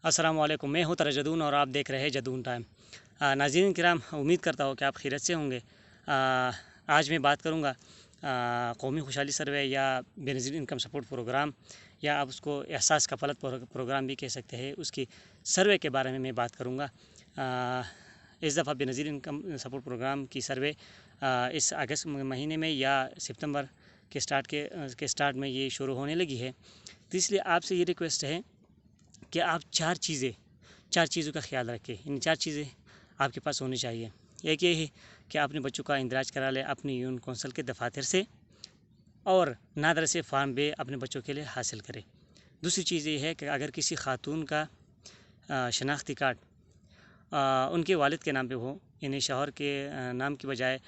السلام علیکم، میں ہوں ترجدون اور آپ دیکھ رہے ہیں جدون ٹائم۔ ناظرین کرام، امید کرتا ہوں کہ آپ خیریت سے ہوں گے۔ آج میں بات کروں گا قومی خوشحالی سروے یا بے نظیر انکم سپورٹ پروگرام، یا آپ اس کو احساس کفالت پروگرام بھی کہہ سکتے ہیں، اس کی سروے کے بارے میں بات کروں گا۔ اس دفعہ بے نظیر انکم سپورٹ پروگرام کی سروے اس اگست مہینے میں یا ستمبر کے سٹارٹ میں یہ شروع ہونے لگی ہے، تو اس لیے آپ سے یہ ریکویسٹ ہے کہ آپ چار چیزوں کا خیال رکھیں۔ ان چار چیزیں آپ کے پاس ہونی چاہیے۔ ایک یہ ہے کہ اپنے بچوں کا اندراج کرا لے اپنی یونین کونسل کے دفاتر سے، اور نادر سے فارم بے اپنے بچوں کے لیے حاصل کرے۔ دوسری چیز یہ ہے کہ اگر کسی خاتون کا شناختی کارڈ ان کے والد کے نام پہ ہو، یعنی شوہر کے نام کی بجائے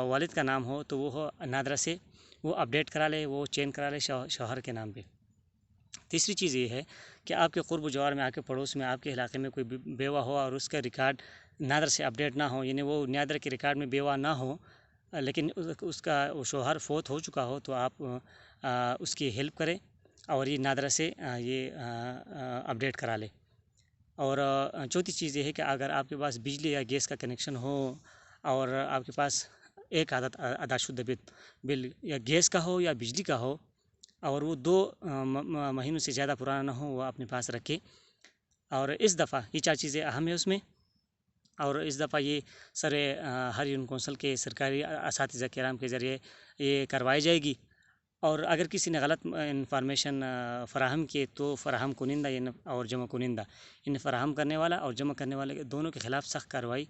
والد کا نام ہو، تو وہ نادرہ سے وہ اپڈیٹ کرا لے، وہ چینج کرا لے شوہر کے نام پہ۔ تیسری چیز یہ ہے کہ آپ کے قرب و جوار میں، آپ کے پڑوس میں، آپ کے علاقے میں کوئی بیوہ ہو اور اس کا ریکارڈ نادر سے اپڈیٹ نہ ہو، یعنی وہ نادر کے ریکارڈ میں بیوہ نہ ہو لیکن اس کا شوہر فوت ہو چکا ہو، تو آپ اس کی ہیلپ کریں اور یہ نادرہ سے یہ اپڈیٹ کرا لے۔ اور چوتھی چیز یہ ہے کہ اگر آپ کے پاس بجلی یا گیس کا کنیکشن ہو اور آپ کے پاس ایک عادت ادا شدہ بل یا گیس کا ہو یا بجلی کا ہو، اور وہ 2 مہینوں سے زیادہ پرانا نہ ہو، وہ اپنے پاس رکھے۔ اور اس دفعہ یہ 4 چیزیں اہم ہیں اس میں، اور اس دفعہ یہ سروے ہر یونین کونسل کے سرکاری اساتذہ کرام کے ذریعے یہ کروائی جائے گی۔ اور اگر کسی نے غلط انفارمیشن فراہم کی تو فراہم کنندہ اور جمع کنندہ، فراہم کرنے والا اور جمع کرنے والے دونوں کے خلاف سخت کارروائی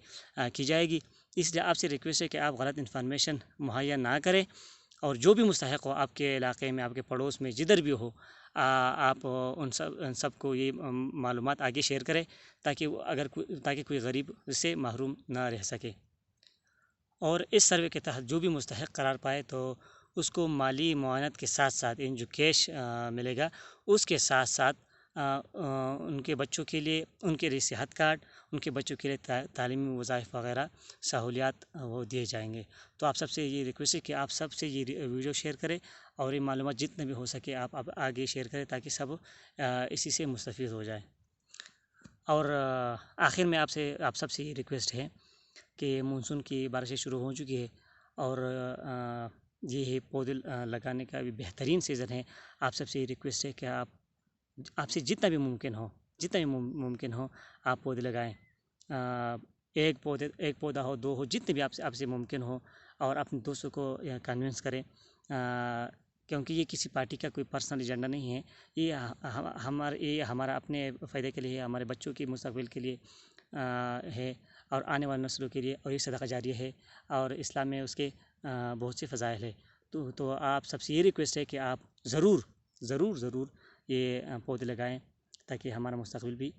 کی جائے گی۔ اس لیے آپ سے ریکویسٹ ہے کہ آپ غلط انفارمیشن مہیا نہ کریں، اور جو بھی مستحق ہو آپ کے علاقے میں، آپ کے پڑوس میں، جدھر بھی ہو، آپ ان سب کو یہ معلومات آگے شیئر کریں، تاکہ کوئی غریب اس سے محروم نہ رہ سکے۔ اور اس سروے کے تحت جو بھی مستحق قرار پائے تو اس کو مالی معاونت کے ساتھ ساتھ، جو کیش ملے گا اس کے ساتھ ساتھ ان کے بچوں کے لیے ان کے صحت کارڈ، ان کے بچوں کے لیے تعلیمی وظائف وغیرہ سہولیات وہ دیے جائیں گے۔ تو آپ سب سے یہ ریکویسٹ ہے کہ آپ سب سے یہ ویڈیو شیئر کریں، اور یہ معلومات جتنے بھی ہو سکے آپ آگے شیئر کریں، تاکہ سب اسی سے مستفید ہو جائیں۔ اور آخر میں آپ سب سے یہ ریکویسٹ ہے کہ مونسون کی بارشیں شروع ہو چکی ہے، اور یہ پودے لگانے کا بھی بہترین سیزن ہے۔ آپ سب سے یہ ریکویسٹ ہے کہ آپ سے جتنا بھی ممکن ہو آپ پودے لگائیں۔ ایک پودا ہو، 2 ہو، جتنے بھی آپ سے ممکن ہو، اور اپنے دوستوں کو کنونس کریں، کیونکہ یہ کسی پارٹی کا کوئی پرسنل ایجنڈا نہیں ہے، یہ ہمارا اپنے فائدے کے لیے ہے، ہمارے بچوں کے مستقبل کے لیے ہے، اور آنے والی نسلوں کے لیے، اور یہ صدقہ جاریہ ہے، اور اسلام میں اس کے بہت سے فضائل ہے۔ تو آپ سب سے یہ ریکویسٹ ہے کہ آپ ضرور یہ پودے لگائیں، تاکہ ہمارا مستقبل بھی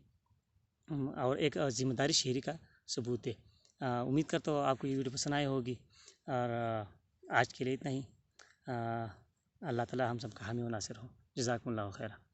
اور ایک ذمہ داری شہری کا ثبوت دے۔ امید کرتا ہوں آپ کو یہ ویڈیو پسند آئی ہوگی، اور آج کے لیے اتنا ہی۔ اللہ تعالی ہم سب کا حامی و ناصر ہو۔ جزاکم اللہ خیر۔